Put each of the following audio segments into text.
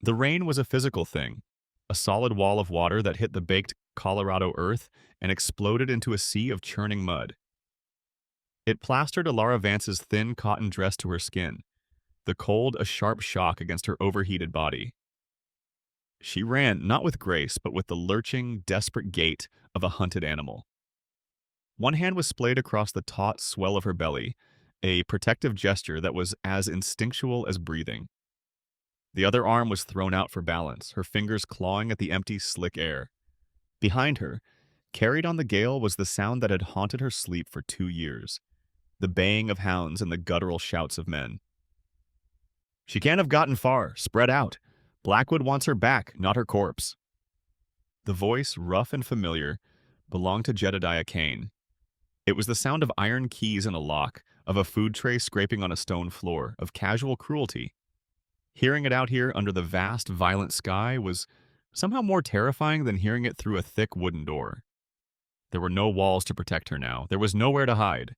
The rain was a physical thing, a solid wall of water that hit the baked Colorado earth and exploded into a sea of churning mud. It plastered Alara Vance's thin cotton dress to her skin, the cold a sharp shock against her overheated body. She ran not with grace, but with the lurching, desperate gait of a hunted animal. One hand was splayed across the taut swell of her belly, a protective gesture that was as instinctual as breathing. The other arm was thrown out for balance, her fingers clawing at the empty, slick air. Behind her, carried on the gale, was the sound that had haunted her sleep for 2 years, the baying of hounds and the guttural shouts of men. She can't have gotten far. Spread out. Blackwood wants her back, not her corpse. The voice, rough and familiar, belonged to Jedediah Kane. It was the sound of iron keys in a lock, of a food tray scraping on a stone floor, of casual cruelty. Hearing it out here under the vast, violent sky was somehow more terrifying than hearing it through a thick wooden door. There were no walls to protect her now. There was nowhere to hide.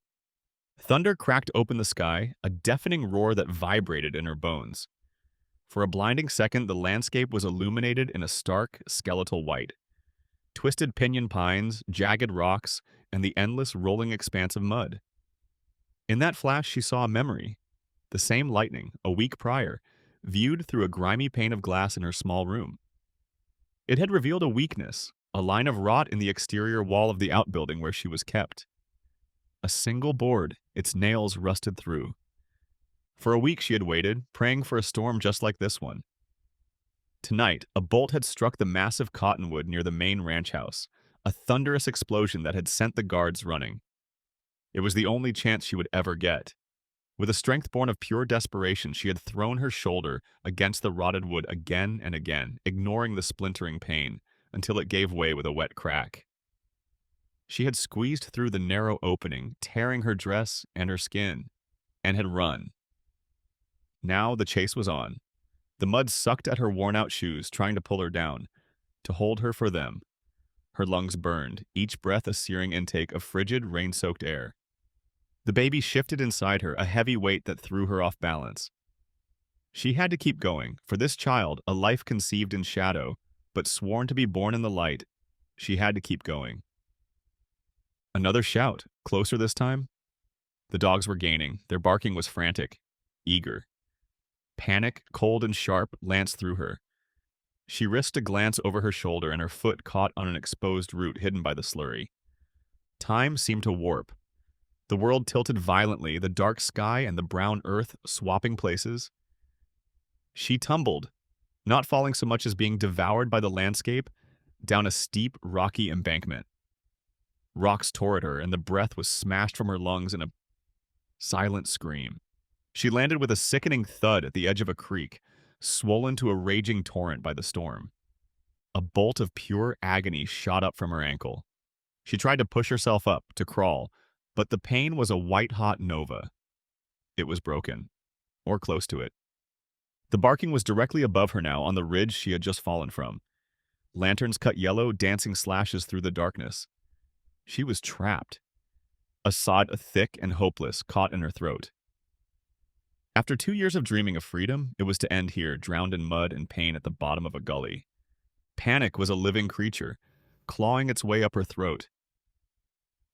Thunder cracked open the sky, a deafening roar that vibrated in her bones. For a blinding second, the landscape was illuminated in a stark, skeletal white. Twisted pinyon pines, jagged rocks, and the endless rolling expanse of mud. In that flash, she saw a memory. The same lightning, a week prior, viewed through a grimy pane of glass in her small room. It had revealed a weakness, a line of rot in the exterior wall of the outbuilding where she was kept. A single board, its nails rusted through. For a week she had waited, praying for a storm just like this one. Tonight, a bolt had struck the massive cottonwood near the main ranch house, a thunderous explosion that had sent the guards running. It was the only chance she would ever get. With a strength born of pure desperation, she had thrown her shoulder against the rotted wood again and again, ignoring the splintering pain, until it gave way with a wet crack. She had squeezed through the narrow opening, tearing her dress and her skin, and had run. Now the chase was on. The mud sucked at her worn-out shoes, trying to pull her down, to hold her for them. Her lungs burned, each breath a searing intake of frigid, rain-soaked air. The baby shifted inside her, a heavy weight that threw her off balance. She had to keep going. For this child, a life conceived in shadow, but sworn to be born in the light, she had to keep going. Another shout, closer this time. The dogs were gaining. Their barking was frantic, eager. Panic, cold and sharp, lanced through her. She risked a glance over her shoulder, and her foot caught on an exposed root hidden by the slurry. Time seemed to warp. The world tilted violently, the dark sky and the brown earth swapping places. She tumbled, not falling so much as being devoured by the landscape, down a steep, rocky embankment. Rocks tore at her, and the breath was smashed from her lungs in a silent scream. She landed with a sickening thud at the edge of a creek, swollen to a raging torrent by the storm. A bolt of pure agony shot up from her ankle. She tried to push herself up, to crawl, but the pain was a white-hot nova. It was broken, or close to it. The barking was directly above her now, on the ridge she had just fallen from. Lanterns cut yellow, dancing slashes through the darkness. She was trapped. A sod thick and hopeless caught in her throat. After 2 years of dreaming of freedom, it was to end here, drowned in mud and pain at the bottom of a gully. Panic was a living creature, clawing its way up her throat.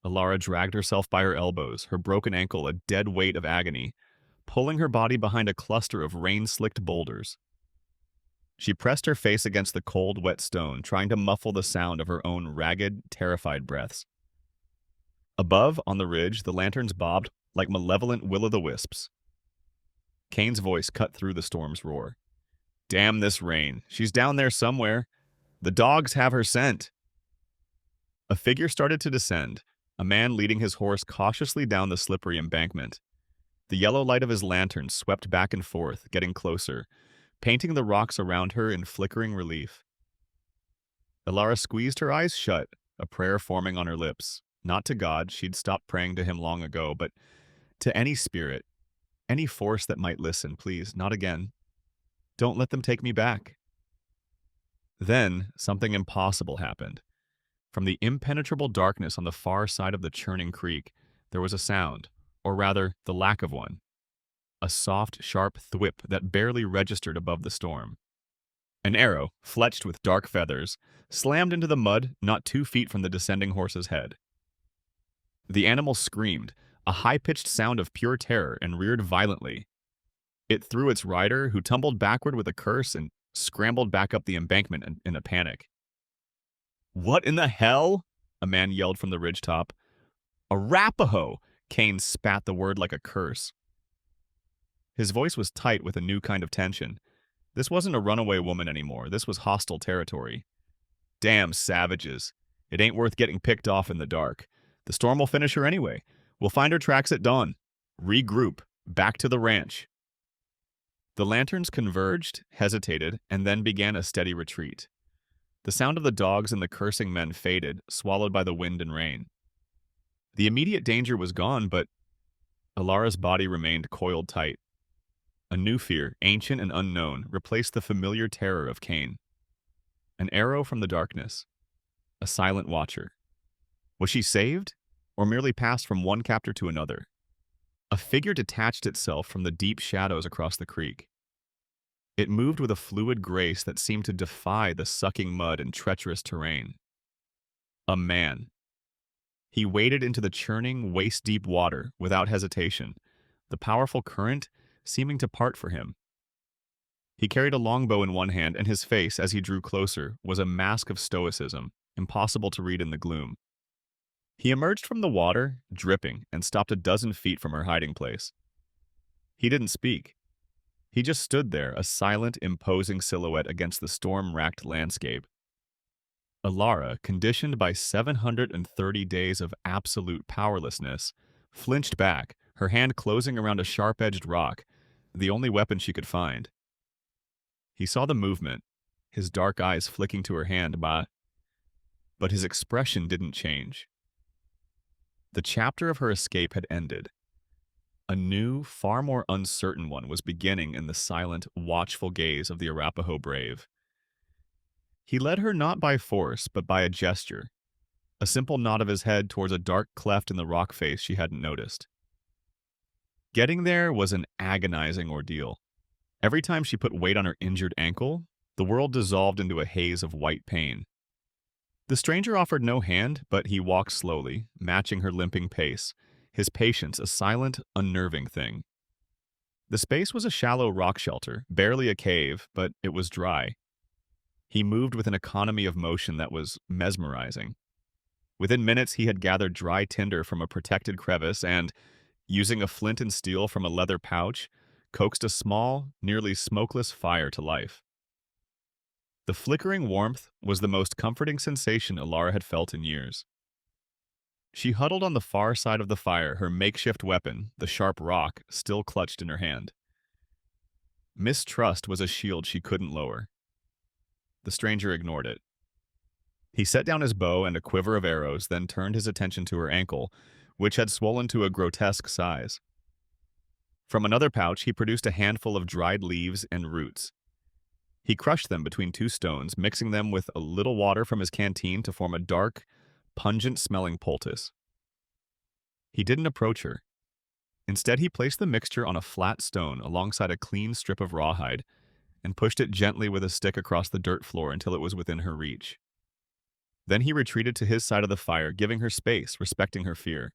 Alara dragged herself by her elbows, her broken ankle a dead weight of agony, pulling her body behind a cluster of rain-slicked boulders. She pressed her face against the cold, wet stone, trying to muffle the sound of her own ragged, terrified breaths. Above, on the ridge, the lanterns bobbed like malevolent will-o'-the-wisps. Kane's voice cut through the storm's roar. "Damn this rain. She's down there somewhere. The dogs have her scent." A figure started to descend, a man leading his horse cautiously down the slippery embankment. The yellow light of his lantern swept back and forth, getting closer, painting the rocks around her in flickering relief. Alara squeezed her eyes shut, a prayer forming on her lips. Not to God, she'd stopped praying to him long ago, but to any spirit, any force that might listen, please, not again. Don't let them take me back. Then, something impossible happened. From the impenetrable darkness on the far side of the churning creek, there was a sound, or rather, the lack of one. A soft, sharp thwip that barely registered above the storm. An arrow, fletched with dark feathers, slammed into the mud not 2 feet from the descending horse's head. The animal screamed, a high-pitched sound of pure terror, and reared violently. It threw its rider, who tumbled backward with a curse and scrambled back up the embankment in a panic. "What in the hell?" a man yelled from the ridgetop. "Arapaho!" Kane spat the word like a curse. His voice was tight with a new kind of tension. This wasn't a runaway woman anymore. This was hostile territory. "Damn savages. It ain't worth getting picked off in the dark. The storm will finish her anyway. We'll find her tracks at dawn. Regroup. Back to the ranch." The lanterns converged, hesitated, and then began a steady retreat. The sound of the dogs and the cursing men faded, swallowed by the wind and rain. The immediate danger was gone, but Alara's body remained coiled tight. A new fear, ancient and unknown, replaced the familiar terror of Cain. An arrow from the darkness. A silent watcher. Was she saved, or merely passed from one captor to another? A figure detached itself from the deep shadows across the creek. It moved with a fluid grace that seemed to defy the sucking mud and treacherous terrain. A man. He waded into the churning, waist-deep water without hesitation, the powerful current seeming to part for him. He carried a longbow in one hand, and his face, as he drew closer, was a mask of stoicism, impossible to read in the gloom. He emerged from the water, dripping, and stopped a dozen feet from her hiding place. He didn't speak. He just stood there, a silent, imposing silhouette against the storm-racked landscape. Alara, conditioned by 730 days of absolute powerlessness, flinched back, her hand closing around a sharp-edged rock, the only weapon she could find. He saw the movement, his dark eyes flicking to her hand, but his expression didn't change. The chapter of her escape had ended. A new, far more uncertain one was beginning in the silent, watchful gaze of the Arapaho brave. He led her not by force, but by a gesture, a simple nod of his head towards a dark cleft in the rock face she hadn't noticed. Getting there was an agonizing ordeal. Every time she put weight on her injured ankle, the world dissolved into a haze of white pain. The stranger offered no hand, but he walked slowly, matching her limping pace, his patience a silent, unnerving thing. The space was a shallow rock shelter, barely a cave, but it was dry. He moved with an economy of motion that was mesmerizing. Within minutes, he had gathered dry tinder from a protected crevice and, using a flint and steel from a leather pouch, coaxed a small, nearly smokeless fire to life. The flickering warmth was the most comforting sensation Alara had felt in years. She huddled on the far side of the fire, her makeshift weapon, the sharp rock, still clutched in her hand. Mistrust was a shield she couldn't lower. The stranger ignored it. He set down his bow and a quiver of arrows, then turned his attention to her ankle, which had swollen to a grotesque size. From another pouch, he produced a handful of dried leaves and roots. He crushed them between two stones, mixing them with a little water from his canteen to form a dark, pungent-smelling poultice. He didn't approach her. Instead, he placed the mixture on a flat stone alongside a clean strip of rawhide and pushed it gently with a stick across the dirt floor until it was within her reach. Then he retreated to his side of the fire, giving her space, respecting her fear.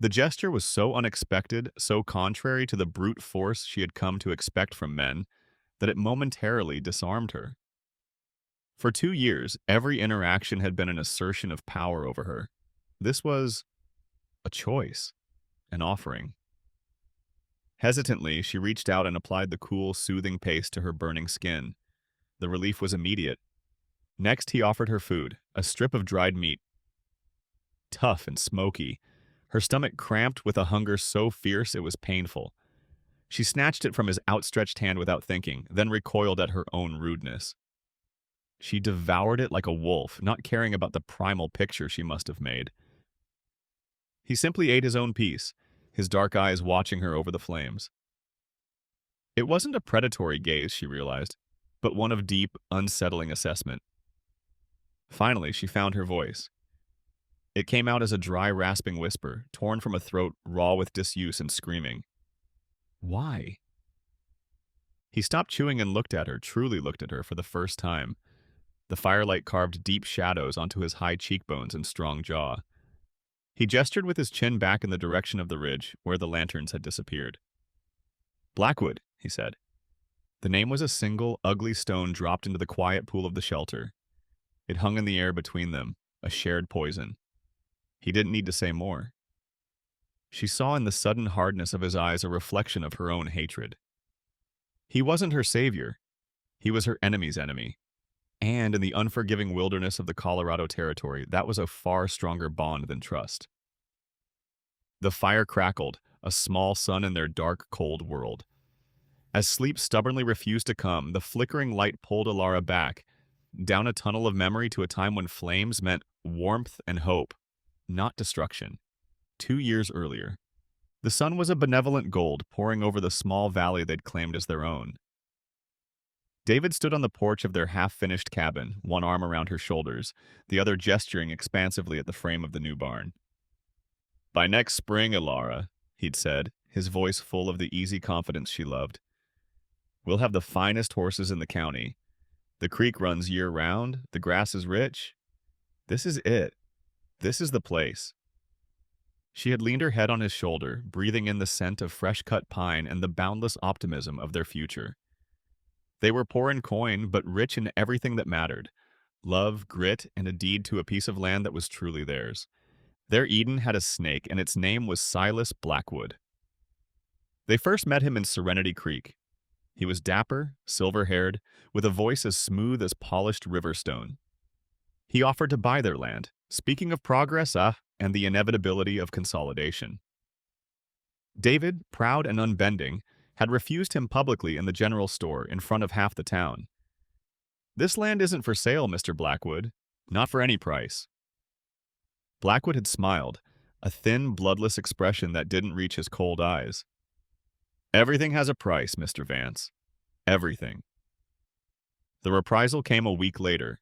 The gesture was so unexpected, so contrary to the brute force she had come to expect from men, that it momentarily disarmed her. For 2 years, every interaction had been an assertion of power over her. This was a choice, an offering. Hesitantly, she reached out and applied the cool, soothing paste to her burning skin. The relief was immediate. Next, he offered her food, a strip of dried meat. Tough and smoky, her stomach cramped with a hunger so fierce it was painful. She snatched it from his outstretched hand without thinking, then recoiled at her own rudeness. She devoured it like a wolf, not caring about the primal picture she must have made. He simply ate his own piece, his dark eyes watching her over the flames. It wasn't a predatory gaze, she realized, but one of deep, unsettling assessment. Finally, she found her voice. It came out as a dry, rasping whisper, torn from a throat raw with disuse and screaming. Why? He stopped chewing and looked at her, truly looked at her for the first time. The firelight carved deep shadows onto his high cheekbones and strong jaw. He gestured with his chin back in the direction of the ridge, where the lanterns had disappeared. Blackwood, he said. The name was a single, ugly stone dropped into the quiet pool of the shelter. It hung in the air between them, a shared poison. He didn't need to say more. She saw in the sudden hardness of his eyes a reflection of her own hatred. He wasn't her savior. He was her enemy's enemy. And in the unforgiving wilderness of the Colorado Territory, that was a far stronger bond than trust. The fire crackled, a small sun in their dark, cold world. As sleep stubbornly refused to come, the flickering light pulled Alara back, down a tunnel of memory to a time when flames meant warmth and hope, not destruction. 2 years earlier, the sun was a benevolent gold pouring over the small valley they'd claimed as their own. David stood on the porch of their half-finished cabin, one arm around her shoulders, the other gesturing expansively at the frame of the new barn. "By next spring, Alara," he'd said, his voice full of the easy confidence she loved, "we'll have the finest horses in the county. The creek runs year-round, the grass is rich. This is it. This is the place." She had leaned her head on his shoulder, breathing in the scent of fresh-cut pine and the boundless optimism of their future. They were poor in coin, but rich in everything that mattered: love, grit, and a deed to a piece of land that was truly theirs. Their Eden had a snake, and its name was Silas Blackwood. They first met him in Serenity Creek. He was dapper, silver-haired, with a voice as smooth as polished riverstone. He offered to buy their land, speaking of progress, and the inevitability of consolidation. David, proud and unbending, had refused him publicly in the general store in front of half the town. "This land isn't for sale, Mr. Blackwood. Not for any price." Blackwood had smiled, a thin, bloodless expression that didn't reach his cold eyes. "Everything has a price, Mr. Vance. Everything." The reprisal came a week later,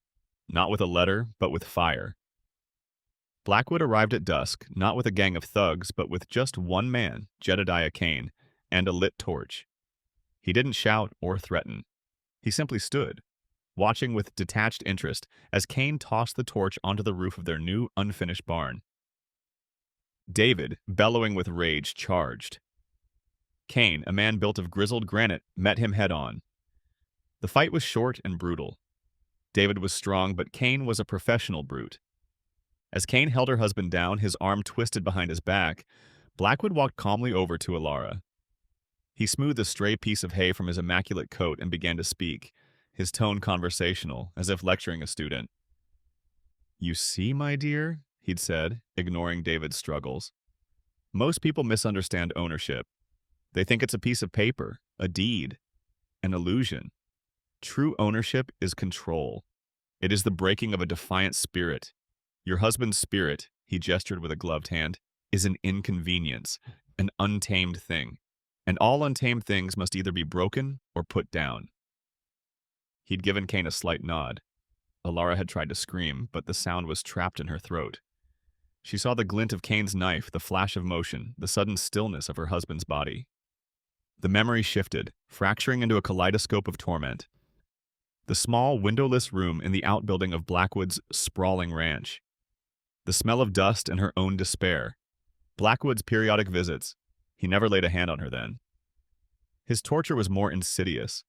not with a letter, but with fire. Blackwood arrived at dusk, not with a gang of thugs, but with just one man, Jedediah Kane, and a lit torch. He didn't shout or threaten. He simply stood, watching with detached interest as Kane tossed the torch onto the roof of their new, unfinished barn. David, bellowing with rage, charged. Kane, a man built of grizzled granite, met him head-on. The fight was short and brutal. David was strong, but Kane was a professional brute. As Kane held her husband down, his arm twisted behind his back, Blackwood walked calmly over to Alara. He smoothed a stray piece of hay from his immaculate coat and began to speak, his tone conversational, as if lecturing a student. "You see, my dear," he'd said, ignoring David's struggles. "Most people misunderstand ownership. They think it's a piece of paper, a deed, an illusion. True ownership is control. It is the breaking of a defiant spirit. Your husband's spirit," he gestured with a gloved hand, "is an inconvenience, an untamed thing. And all untamed things must either be broken or put down." He'd given Kane a slight nod. Alara had tried to scream, but the sound was trapped in her throat. She saw the glint of Kane's knife, the flash of motion, the sudden stillness of her husband's body. The memory shifted, fracturing into a kaleidoscope of torment. The small, windowless room in the outbuilding of Blackwood's sprawling ranch. The smell of dust and her own despair. Blackwood's periodic visits. He never laid a hand on her then. His torture was more insidious.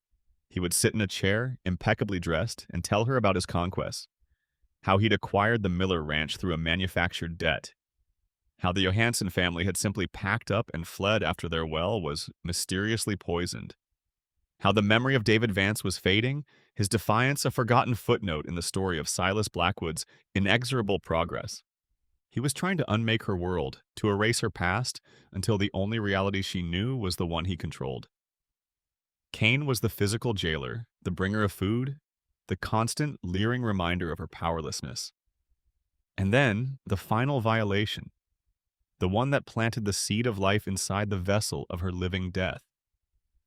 He would sit in a chair, impeccably dressed, and tell her about his conquests. How he'd acquired the Miller Ranch through a manufactured debt. How the Johansson family had simply packed up and fled after their well was mysteriously poisoned. How the memory of David Vance was fading, his defiance a forgotten footnote in the story of Silas Blackwood's inexorable progress. He was trying to unmake her world, to erase her past, until the only reality she knew was the one he controlled. Kane was the physical jailer, the bringer of food, the constant, leering reminder of her powerlessness. And then, the final violation, the one that planted the seed of life inside the vessel of her living death.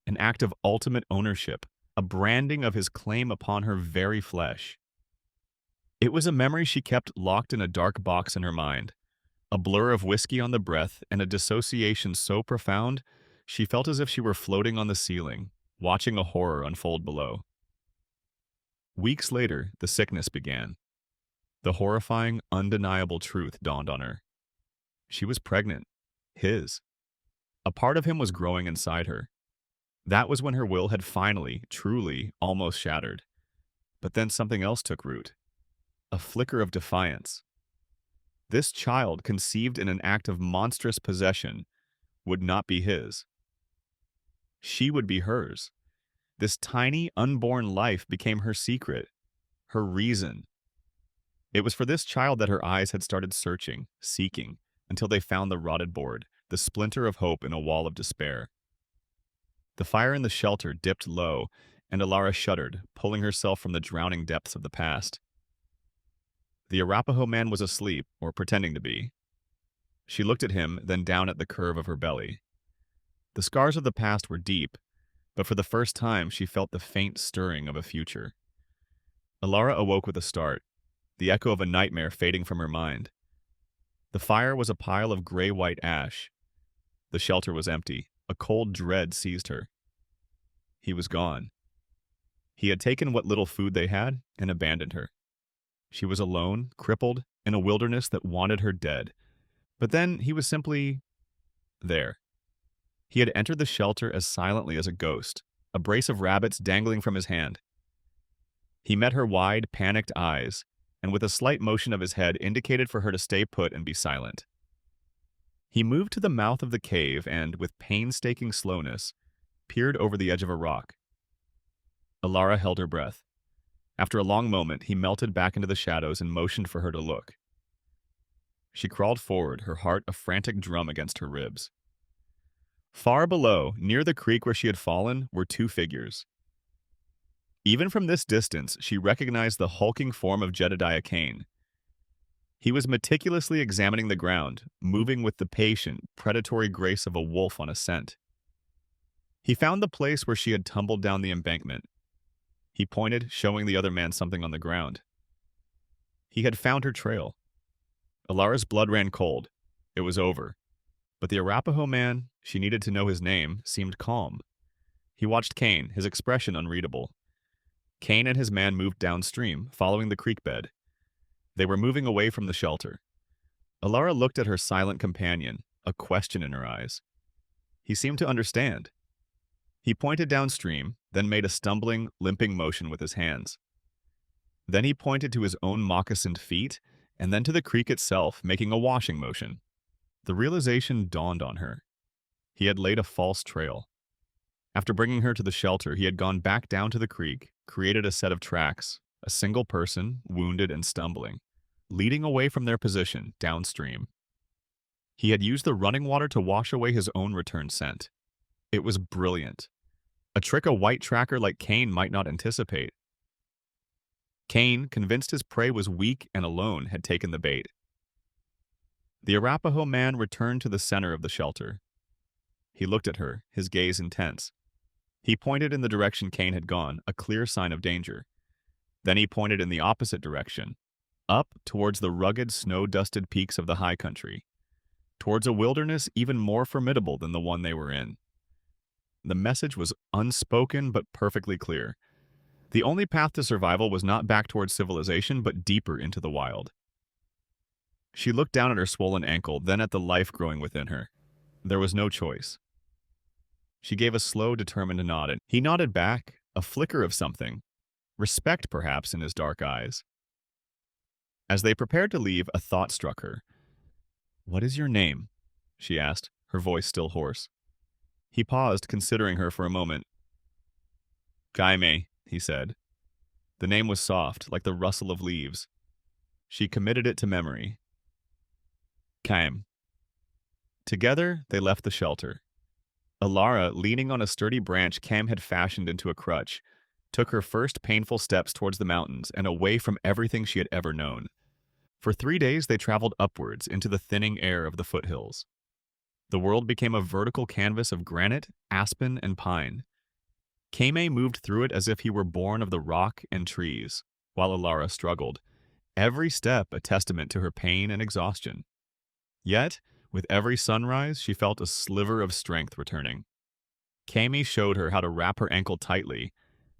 An act of ultimate ownership, a branding of his claim upon her very flesh. It was a memory she kept locked in a dark box in her mind, a blur of whiskey on the breath and a dissociation so profound she felt as if she were floating on the ceiling, watching a horror unfold below. Weeks later, the sickness began. The horrifying, undeniable truth dawned on her. She was pregnant. His. A part of him was growing inside her. That was when her will had finally, truly, almost shattered. But then something else took root. A flicker of defiance. This child, conceived in an act of monstrous possession, would not be his. She would be hers. This tiny, unborn life became her secret, her reason. It was for this child that her eyes had started searching, seeking, until they found the rotted board, the splinter of hope in a wall of despair. The fire in the shelter dipped low, and Alara shuddered, pulling herself from the drowning depths of the past. The Arapaho man was asleep, or pretending to be. She looked at him, then down at the curve of her belly. The scars of the past were deep, but for the first time she felt the faint stirring of a future. Alara awoke with a start, the echo of a nightmare fading from her mind. The fire was a pile of gray-white ash. The shelter was empty. A cold dread seized her. He was gone. He had taken what little food they had and abandoned her. She was alone, crippled, in a wilderness that wanted her dead. But then he was simply there. He had entered the shelter as silently as a ghost, a brace of rabbits dangling from his hand. He met her wide, panicked eyes, and with a slight motion of his head indicated for her to stay put and be silent. He moved to the mouth of the cave and, with painstaking slowness, peered over the edge of a rock. Alara held her breath. After a long moment, he melted back into the shadows and motioned for her to look. She crawled forward, her heart a frantic drum against her ribs. Far below, near the creek where she had fallen, were two figures. Even from this distance, she recognized the hulking form of Jedediah Cain. He was meticulously examining the ground, moving with the patient, predatory grace of a wolf on a scent. He found the place where she had tumbled down the embankment. He pointed, showing the other man something on the ground. He had found her trail. Alara's blood ran cold. It was over. But the Arapaho man, she needed to know his name, seemed calm. He watched Cain, his expression unreadable. Cain and his man moved downstream, following the creek bed. They were moving away from the shelter. Alara looked at her silent companion, a question in her eyes. He seemed to understand. He pointed downstream, then made a stumbling, limping motion with his hands. Then he pointed to his own moccasined feet, and then to the creek itself, making a washing motion. The realization dawned on her. He had laid a false trail. After bringing her to the shelter, he had gone back down to the creek, created a set of tracks, a single person, wounded and stumbling, leading away from their position, downstream. He had used the running water to wash away his own return scent. It was brilliant. A trick a white tracker like Cain might not anticipate. Cain, convinced his prey was weak and alone, had taken the bait. The Arapaho man returned to the center of the shelter. He looked at her, his gaze intense. He pointed in the direction Cain had gone, a clear sign of danger. Then he pointed in the opposite direction, up towards the rugged, snow-dusted peaks of the high country, towards a wilderness even more formidable than the one they were in. The message was unspoken but perfectly clear. The only path to survival was not back towards civilization, but deeper into the wild. She looked down at her swollen ankle, then at the life growing within her. There was no choice. She gave a slow, determined nod, and he nodded back, a flicker of something, respect perhaps in his dark eyes. As they prepared to leave, a thought struck her. "What is your name?" she asked, her voice still hoarse. He paused, considering her for a moment. "Kaime," he said. The name was soft, like the rustle of leaves. She committed it to memory. Kaim. Together, they left the shelter. Alara, leaning on a sturdy branch Cam had fashioned into a crutch, took her first painful steps towards the mountains and away from everything she had ever known. For 3 days they traveled upwards into the thinning air of the foothills. The world became a vertical canvas of granite, aspen, and pine. Kaime moved through it as if he were born of the rock and trees, while Alara struggled, every step a testament to her pain and exhaustion. Yet, with every sunrise, she felt a sliver of strength returning. Kami showed her how to wrap her ankle tightly,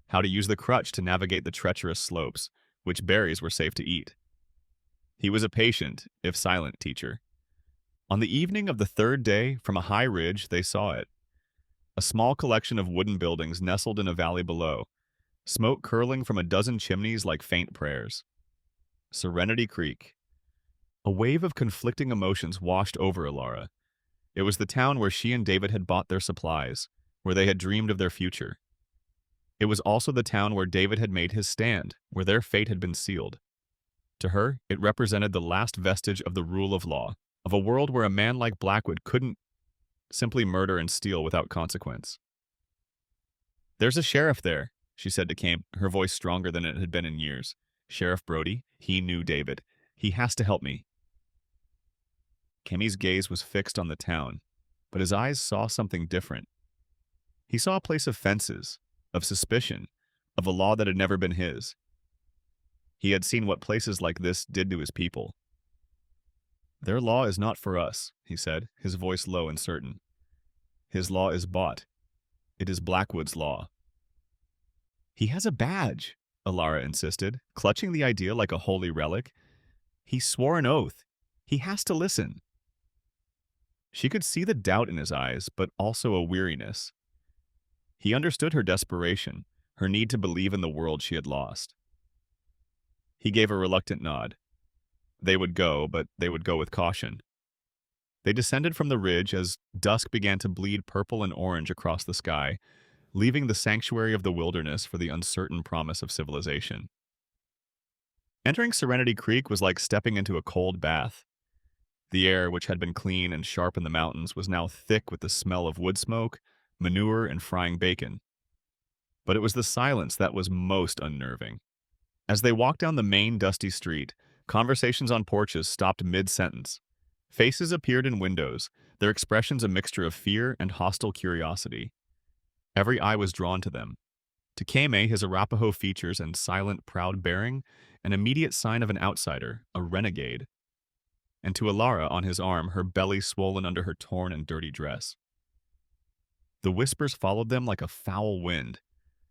how to use the crutch to navigate the treacherous slopes, which berries were safe to eat. He was a patient, if silent, teacher. On the evening of the third day, from a high ridge, they saw it. A small collection of wooden buildings nestled in a valley below, smoke curling from a dozen chimneys like faint prayers. Serenity Creek. A wave of conflicting emotions washed over Alara. It was the town where she and David had bought their supplies, where they had dreamed of their future. It was also the town where David had made his stand, where their fate had been sealed. To her, it represented the last vestige of the rule of law, of a world where a man like Blackwood couldn't simply murder and steal without consequence. "There's a sheriff there," she said to Kame, her voice stronger than it had been in years. "Sheriff Brody, he knew David. He has to help me." Kami's gaze was fixed on the town, but his eyes saw something different. He saw a place of fences, of suspicion, of a law that had never been his. He had seen what places like this did to his people. "Their law is not for us," he said, his voice low and certain. "His law is bought. It is Blackwood's law." "He has a badge," Alara insisted, clutching the idea like a holy relic. "He swore an oath. He has to listen." She could see the doubt in his eyes, but also a weariness. He understood her desperation, her need to believe in the world she had lost. He gave a reluctant nod. They would go, but they would go with caution. They descended from the ridge as dusk began to bleed purple and orange across the sky, leaving the sanctuary of the wilderness for the uncertain promise of civilization. Entering Serenity Creek was like stepping into a cold bath. The air, which had been clean and sharp in the mountains, was now thick with the smell of wood smoke, manure, and frying bacon. But it was the silence that was most unnerving. As they walked down the main dusty street, conversations on porches stopped mid-sentence. Faces appeared in windows, their expressions a mixture of fear and hostile curiosity. Every eye was drawn to them. To Kame, his Arapaho features and silent, proud bearing, an immediate sign of an outsider, a renegade. And to Alara, on his arm, her belly swollen under her torn and dirty dress. The whispers followed them like a foul wind.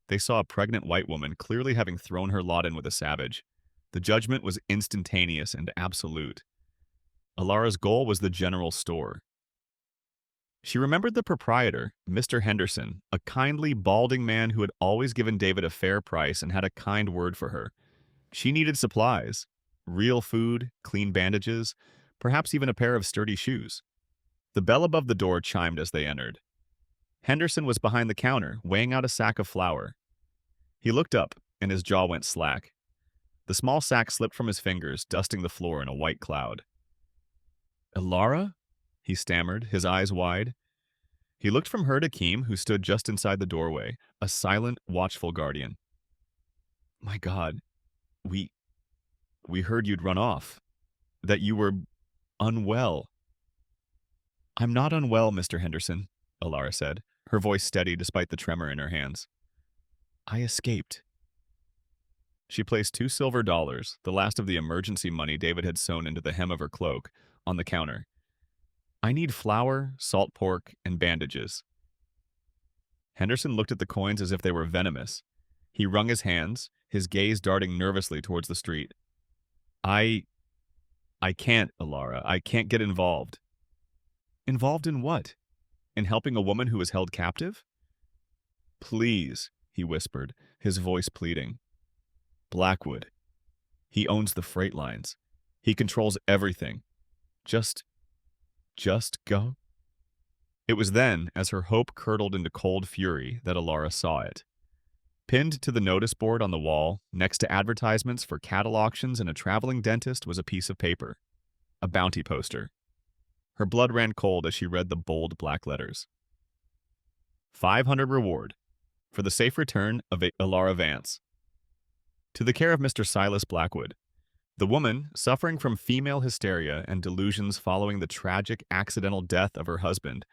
They saw a pregnant white woman clearly having thrown her lot in with a savage. The judgment was instantaneous and absolute. Alara's goal was the general store. She remembered the proprietor, Mr. Henderson, a kindly, balding man who had always given David a fair price and had a kind word for her. She needed supplies, real food, clean bandages, perhaps even a pair of sturdy shoes. The bell above the door chimed as they entered. Henderson was behind the counter, weighing out a sack of flour. He looked up, and his jaw went slack. The small sack slipped from his fingers, dusting the floor in a white cloud. "Alara?" he stammered, his eyes wide. He looked from her to Keem, who stood just inside the doorway, a silent, watchful guardian. "My God, we heard you'd run off, that you were unwell." "I'm not unwell, Mr. Henderson," Alara said, her voice steady despite the tremor in her hands. "I escaped." She placed $2 silver, the last of the emergency money David had sewn into the hem of her cloak, on the counter. "I need flour, salt pork, and bandages." Henderson looked at the coins as if they were venomous. He wrung his hands, his gaze darting nervously towards the street. I can't, Alara. I can't get involved." "Involved in what? In helping a woman who was held captive?" "Please," he whispered, his voice pleading. "Blackwood. He owns the freight lines. He controls everything. Just go." It was then, as her hope curdled into cold fury, that Alara saw it. Pinned to the notice board on the wall, next to advertisements for cattle auctions and a traveling dentist, was a piece of paper. A bounty poster. Her blood ran cold as she read the bold black letters. 500 reward for the safe return of Alara Vance. To the care of Mr. Silas Blackwood. The woman, suffering from female hysteria and delusions following the tragic accidental death of her husband,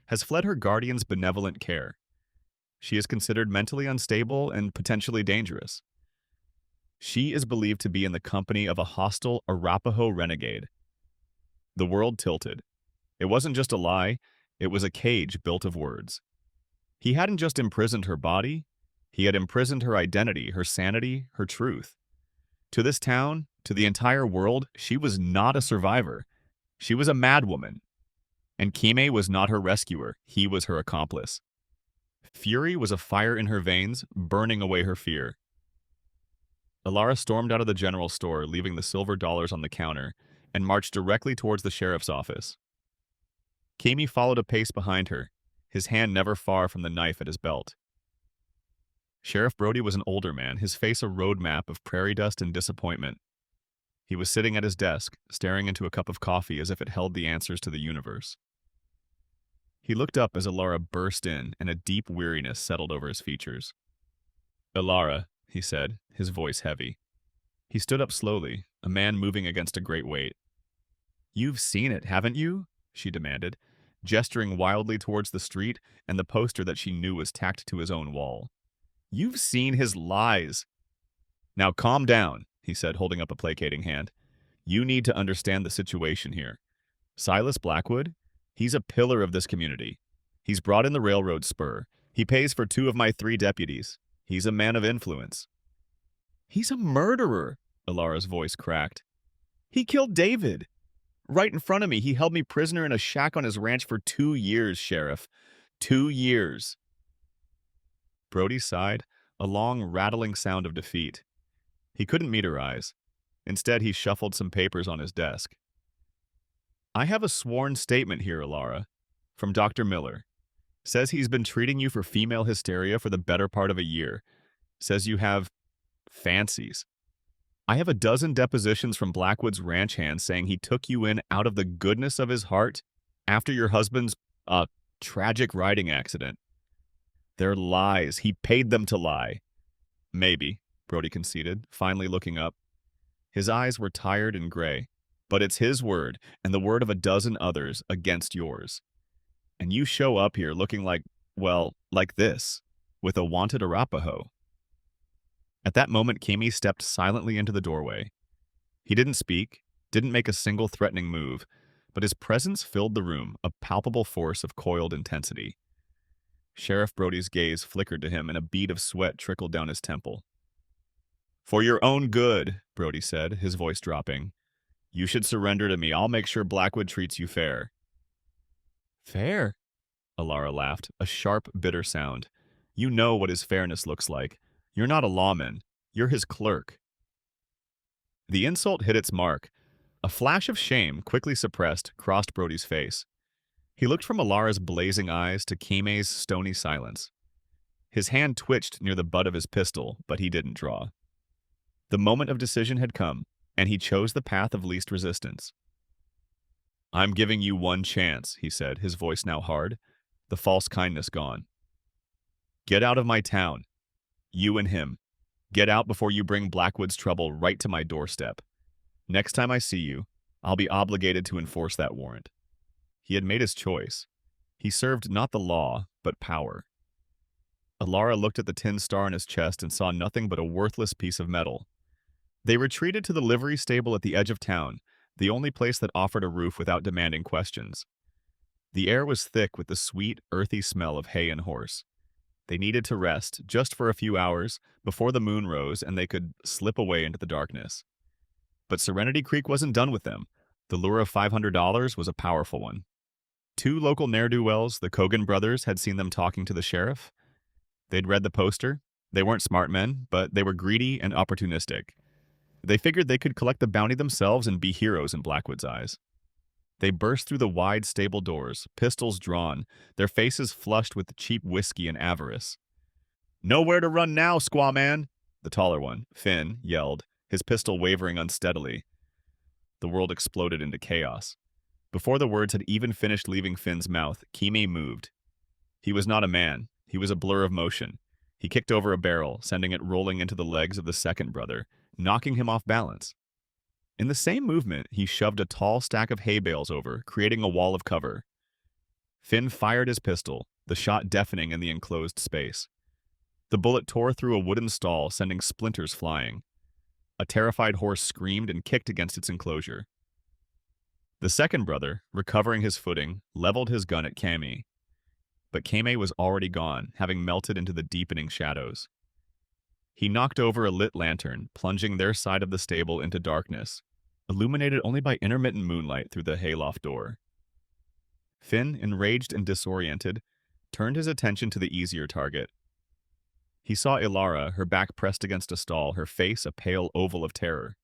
has fled her guardian's benevolent care. She is considered mentally unstable and potentially dangerous. She is believed to be in the company of a hostile Arapaho renegade. The world tilted. It wasn't just a lie, it was a cage built of words. He hadn't just imprisoned her body, he had imprisoned her identity, her sanity, her truth. To this town, to the entire world, she was not a survivor. She was a madwoman. And Kime was not her rescuer, he was her accomplice. Fury was a fire in her veins, burning away her fear. Alara stormed out of the general store, leaving the silver dollars on the counter, and marched directly towards the sheriff's office. Kime followed a pace behind her, his hand never far from the knife at his belt. Sheriff Brody was an older man, his face a road map of prairie dust and disappointment. He was sitting at his desk, staring into a cup of coffee as if it held the answers to the universe. He looked up as Alara burst in, and a deep weariness settled over his features. "Alara," he said, his voice heavy. He stood up slowly, a man moving against a great weight. "You've seen it, haven't you?" she demanded, gesturing wildly towards the street and the poster that she knew was tacked to his own wall. "You've seen his lies." "Now calm down," he said, holding up a placating hand. "You need to understand the situation here. Silas Blackwood, he's a pillar of this community. He's brought in the railroad spur. He pays for 2 of my 3 deputies. He's a man of influence." "He's a murderer," Alara's voice cracked. "He killed David. Right in front of me, he held me prisoner in a shack on his ranch for 2 years, Sheriff. 2 years. Brody sighed, a long, rattling sound of defeat. He couldn't meet her eyes. Instead, he shuffled some papers on his desk. "I have a sworn statement here, Alara, from Dr. Miller. Says he's been treating you for female hysteria for the better part of a year. Says you have fancies. I have a dozen depositions from Blackwood's ranch hands saying he took you in out of the goodness of his heart after your husband's, tragic riding accident. They're lies. He paid them to lie." "Maybe," Brody conceded, finally looking up. His eyes were tired and gray. "But it's his word, and the word of a dozen others, against yours. And you show up here looking like, well, like this, with a wanted Arapaho." At that moment, Kime stepped silently into the doorway. He didn't speak, didn't make a single threatening move, but his presence filled the room, a palpable force of coiled intensity. Sheriff Brody's gaze flickered to him, and a bead of sweat trickled down his temple. "For your own good," Brody said, his voice dropping. "You should surrender to me. I'll make sure Blackwood treats you fair." "Fair?" Alara laughed, a sharp, bitter sound. "You know what his fairness looks like. You're not a lawman. You're his clerk." The insult hit its mark. A flash of shame, quickly suppressed, crossed Brody's face. He looked from Alara's blazing eyes to Kime's stony silence. His hand twitched near the butt of his pistol, but he didn't draw. The moment of decision had come, and he chose the path of least resistance. "I'm giving you one chance," he said, his voice now hard, the false kindness gone. "Get out of my town. You and him. Get out before you bring Blackwood's trouble right to my doorstep. Next time I see you, I'll be obligated to enforce that warrant." He had made his choice. He served not the law, but power. Alara looked at the tin star on his chest and saw nothing but a worthless piece of metal. They retreated to the livery stable at the edge of town, the only place that offered a roof without demanding questions. The air was thick with the sweet, earthy smell of hay and horse. They needed to rest, just for a few hours, before the moon rose and they could slip away into the darkness. But Serenity Creek wasn't done with them. The lure of $500 was a powerful one. 2 local ne'er-do-wells, the Kogan brothers, had seen them talking to the sheriff. They'd read the poster. They weren't smart men, but they were greedy and opportunistic. They figured they could collect the bounty themselves and be heroes in Blackwood's eyes. They burst through the wide stable doors, pistols drawn, their faces flushed with cheap whiskey and avarice. "Nowhere to run now, squaw man!" The taller one, Finn, yelled, his pistol wavering unsteadily. The world exploded into chaos. Before the words had even finished leaving Finn's mouth, Kime moved. He was not a man. He was a blur of motion. He kicked over a barrel, sending it rolling into the legs of the second brother, knocking him off balance. In the same movement, he shoved a tall stack of hay bales over, creating a wall of cover. Finn fired his pistol, the shot deafening in the enclosed space. The bullet tore through a wooden stall, sending splinters flying. A terrified horse screamed and kicked against its enclosure. The second brother, recovering his footing, leveled his gun at Kame. but Kame was already gone, having melted into the deepening shadows. He knocked over a lit lantern, plunging their side of the stable into darkness, illuminated only by intermittent moonlight through the hayloft door. Finn, enraged and disoriented, turned his attention to the easier target. He saw Ilara, her back pressed against a stall, her face a pale oval of terror.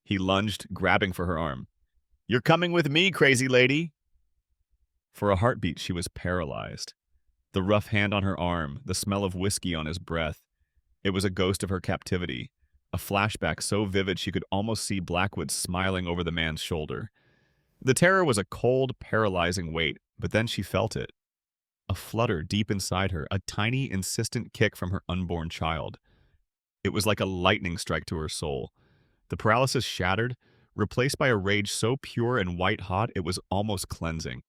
He lunged, grabbing for her arm. "You're coming with me, crazy lady!" For a heartbeat, she was paralyzed. The rough hand on her arm, the smell of whiskey on his breath. It was a ghost of her captivity, a flashback so vivid she could almost see Blackwood smiling over the man's shoulder. The terror was a cold, paralyzing weight, but then she felt it. A flutter deep inside her, a tiny, insistent kick from her unborn child. It was like a lightning strike to her soul. The paralysis shattered, replaced by a rage so pure and white-hot it was almost cleansing.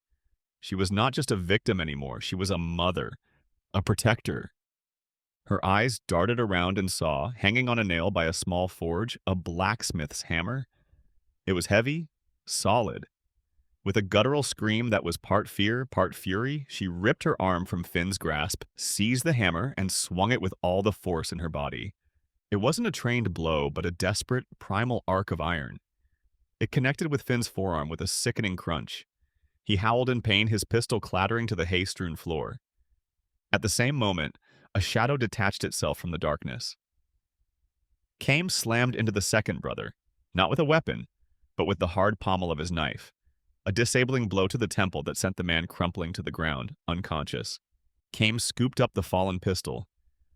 She was not just a victim anymore, she was a mother, a protector. Her eyes darted around and saw, hanging on a nail by a small forge, a blacksmith's hammer. It was heavy, solid. With a guttural scream that was part fear, part fury, she ripped her arm from Finn's grasp, seized the hammer, and swung it with all the force in her body. It wasn't a trained blow, but a desperate, primal arc of iron. It connected with Finn's forearm with a sickening crunch. He howled in pain, his pistol clattering to the hay-strewn floor. At the same moment, a shadow detached itself from the darkness. Kame slammed into the second brother, not with a weapon, but with the hard pommel of his knife. A disabling blow to the temple that sent the man crumpling to the ground, unconscious. Kame scooped up the fallen pistol.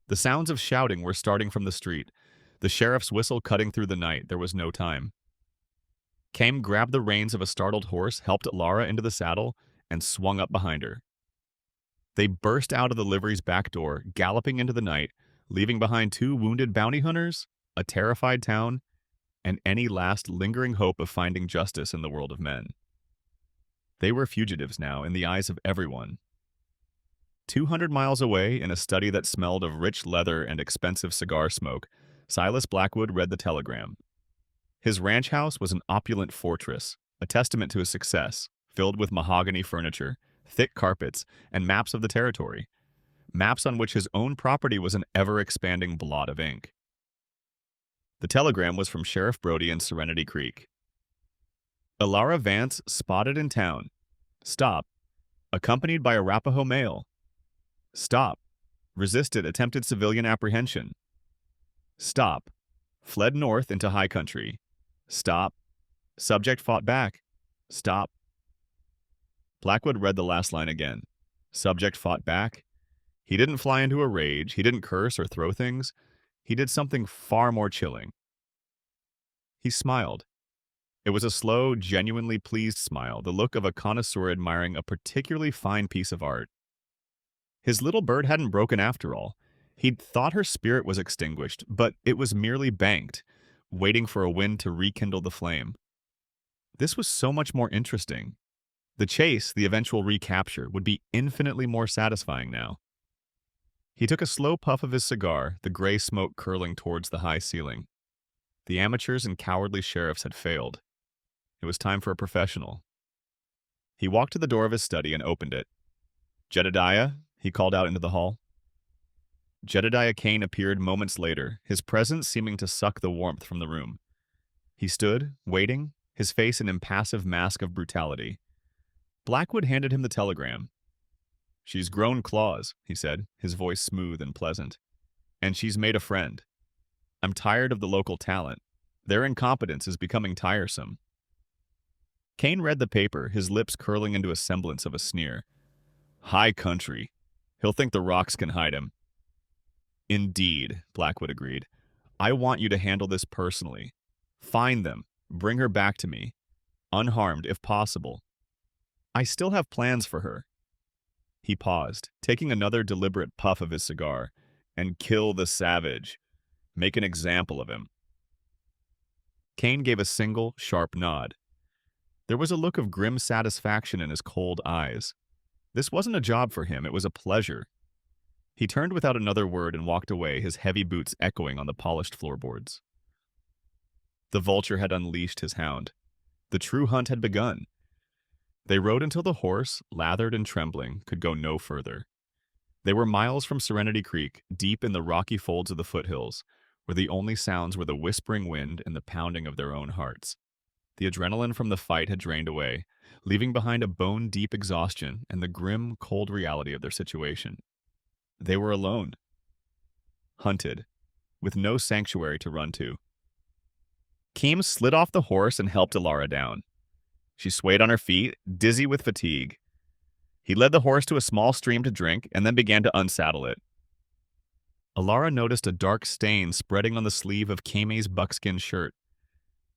The sounds of shouting were starting from the street. The sheriff's whistle cutting through the night. There was no time. Kame grabbed the reins of a startled horse, helped Lara into the saddle, and swung up behind her. They burst out of the livery's back door, galloping into the night, leaving behind 2 wounded bounty hunters, a terrified town, and any last lingering hope of finding justice in the world of men. They were fugitives now, in the eyes of everyone. 200 miles away, in a study that smelled of rich leather and expensive cigar smoke, Silas Blackwood read the telegram. His ranch house was an opulent fortress, a testament to his success, filled with mahogany furniture, thick carpets, and maps of the territory. Maps on which his own property was an ever-expanding blot of ink. The telegram was from Sheriff Brody in Serenity Creek. Ilara Vance spotted in town. Stop. Accompanied by Arapaho male. Stop. Resisted attempted civilian apprehension. Stop. Fled north into high country. Stop. Subject fought back. Stop. Blackwood read the last line again. Subject fought back. He didn't fly into a rage. He didn't curse or throw things. He did something far more chilling. He smiled. It was a slow, genuinely pleased smile, the look of a connoisseur admiring a particularly fine piece of art. His little bird hadn't broken after all. He'd thought her spirit was extinguished, but it was merely banked, waiting for a wind to rekindle the flame. This was so much more interesting. The chase, the eventual recapture, would be infinitely more satisfying now. He took a slow puff of his cigar, the gray smoke curling towards the high ceiling. The amateurs and cowardly sheriffs had failed. It was time for a professional. He walked to the door of his study and opened it. "Jedediah," he called out into the hall. Jedediah Kane appeared moments later, his presence seeming to suck the warmth from the room. He stood, waiting, his face an impassive mask of brutality. Blackwood handed him the telegram. "She's grown claws," he said, his voice smooth and pleasant. "And she's made a friend. I'm tired of the local talent. Their incompetence is becoming tiresome." Kane read the paper, his lips curling into a semblance of a sneer. "High country. He'll think the rocks can hide him." "Indeed," Blackwood agreed. "I want you to handle this personally. Find them. Bring her back to me. Unharmed, if possible. I still have plans for her." He paused, taking another deliberate puff of his cigar. "And kill the savage. Make an example of him." Kane gave a single, sharp nod. There was a look of grim satisfaction in his cold eyes. This wasn't a job for him, it was a pleasure. He turned without another word and walked away, his heavy boots echoing on the polished floorboards. The vulture had unleashed his hound. The true hunt had begun. They rode until the horse, lathered and trembling, could go no further. They were miles from Serenity Creek, deep in the rocky folds of the foothills, where the only sounds were the whispering wind and the pounding of their own hearts. The adrenaline from the fight had drained away, leaving behind a bone-deep exhaustion and the grim, cold reality of their situation. They were alone, hunted, with no sanctuary to run to. Keem slid off the horse and helped Alara down. She swayed on her feet, dizzy with fatigue. He led the horse to a small stream to drink and then began to unsaddle it. Alara noticed a dark stain spreading on the sleeve of Keme's buckskin shirt.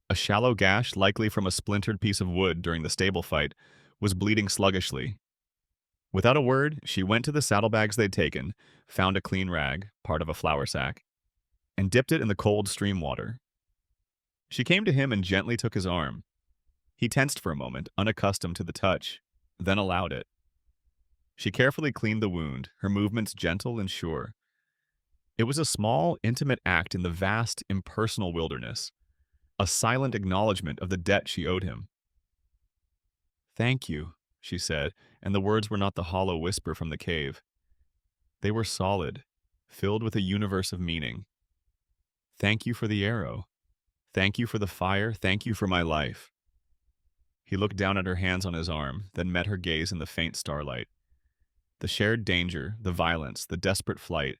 A shallow gash, likely from a splintered piece of wood during the stable fight, was bleeding sluggishly. Without a word, she went to the saddlebags they'd taken, found a clean rag, part of a flour sack, and dipped it in the cold stream water. She came to him and gently took his arm. He tensed for a moment, unaccustomed to the touch, then allowed it. She carefully cleaned the wound, her movements gentle and sure. It was a small, intimate act in the vast, impersonal wilderness, a silent acknowledgement of the debt she owed him. "Thank you," she said, and the words were not the hollow whisper from the cave. They were solid, filled with a universe of meaning. "Thank you for the arrow. Thank you for the fire. Thank you for my life." He looked down at her hands on his arm, then met her gaze in the faint starlight. The shared danger, the violence, the desperate flight,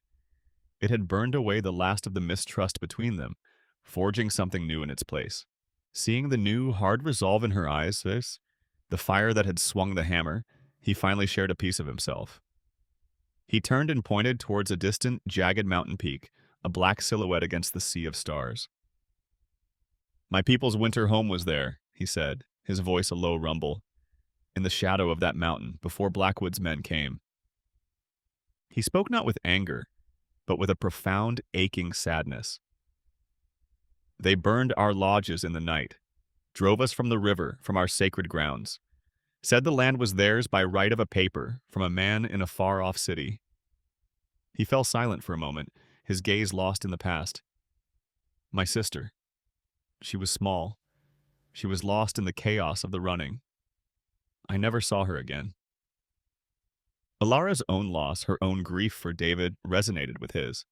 it had burned away the last of the mistrust between them, forging something new in its place. Seeing the new, hard resolve in her eyes, the fire that had swung the hammer, he finally shared a piece of himself. He turned and pointed towards a distant, jagged mountain peak, a black silhouette against the sea of stars. "My people's winter home was there," he said, his voice a low rumble, "in the shadow of that mountain, before Blackwood's men came." He spoke not with anger, but with a profound, aching sadness. "They burned our lodges in the night, drove us from the river, from our sacred grounds, said the land was theirs by right of a paper, from a man in a far-off city." He fell silent for a moment, his gaze lost in the past. "My sister. She was small. She was lost in the chaos of the running. I never saw her again." Alara's own loss, her own grief for David, resonated with his.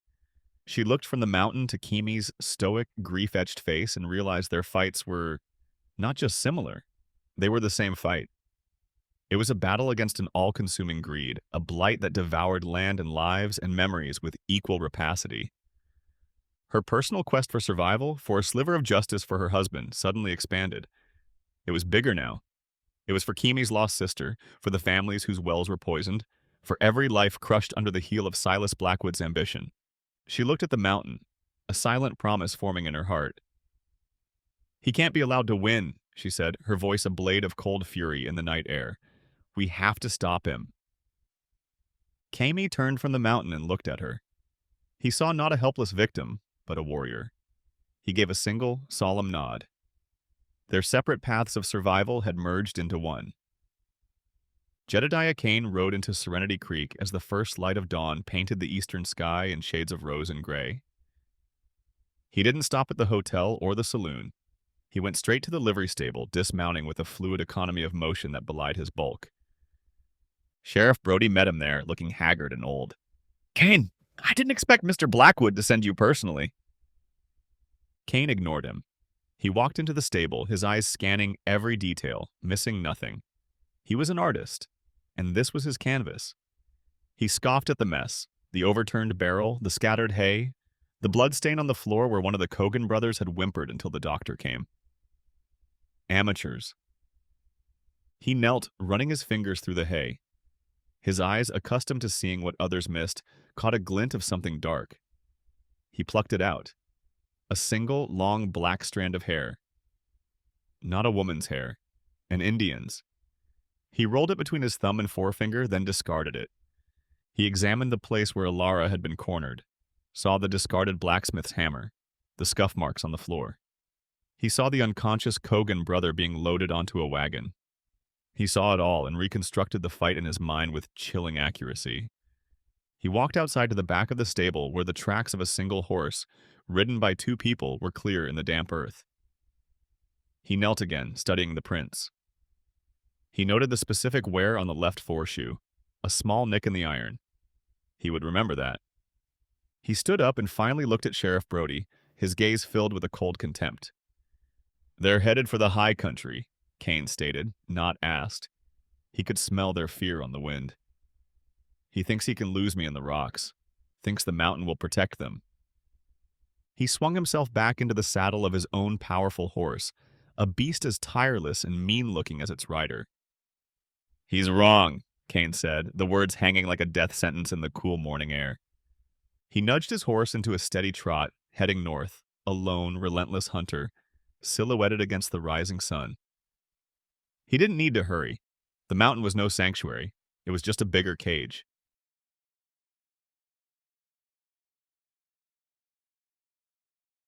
She looked from the mountain to Keme's stoic, grief-etched face and realized their fights were not just similar. They were the same fight. It was a battle against an all-consuming greed, a blight that devoured land and lives and memories with equal rapacity. Her personal quest for survival, for a sliver of justice for her husband, suddenly expanded. It was bigger now. It was for Keme's lost sister, for the families whose wells were poisoned, for every life crushed under the heel of Silas Blackwood's ambition. She looked at the mountain, a silent promise forming in her heart. "He can't be allowed to win," she said, her voice a blade of cold fury in the night air. "We have to stop him." Kame turned from the mountain and looked at her. He saw not a helpless victim, but a warrior. He gave a single, solemn nod. Their separate paths of survival had merged into one. Jedediah Kane rode into Serenity Creek as the first light of dawn painted the eastern sky in shades of rose and gray. He didn't stop at the hotel or the saloon. He went straight to the livery stable, dismounting with a fluid economy of motion that belied his bulk. Sheriff Brody met him there, looking haggard and old. "Kane, I didn't expect Mr. Blackwood to send you personally." Kane ignored him. He walked into the stable, his eyes scanning every detail, missing nothing. He was an artist, and this was his canvas. He scoffed at the mess, the overturned barrel, the scattered hay, the bloodstain on the floor where one of the Cogan brothers had whimpered until the doctor came. Amateurs. He knelt, running his fingers through the hay. His eyes, accustomed to seeing what others missed, caught a glint of something dark. He plucked it out. A single, long black strand of hair. Not a woman's hair. An Indian's. He rolled it between his thumb and forefinger, then discarded it. He examined the place where Alara had been cornered, saw the discarded blacksmith's hammer, the scuff marks on the floor. He saw the unconscious Cogan brother being loaded onto a wagon. He saw it all and reconstructed the fight in his mind with chilling accuracy. He walked outside to the back of the stable where the tracks of a single horse, ridden by two people, were clear in the damp earth. He knelt again, studying the prints. He noted the specific wear on the left foreshoe, a small nick in the iron. He would remember that. He stood up and finally looked at Sheriff Brody, his gaze filled with a cold contempt. "They're headed for the high country," Kane stated, not asked. He could smell their fear on the wind. "He thinks he can lose me in the rocks. Thinks the mountain will protect them." He swung himself back into the saddle of his own powerful horse, a beast as tireless and mean-looking as its rider. "He's wrong," Kane said, the words hanging like a death sentence in the cool morning air. He nudged his horse into a steady trot, heading north, a lone, relentless hunter, silhouetted against the rising sun. He didn't need to hurry. The mountain was no sanctuary. It was just a bigger cage.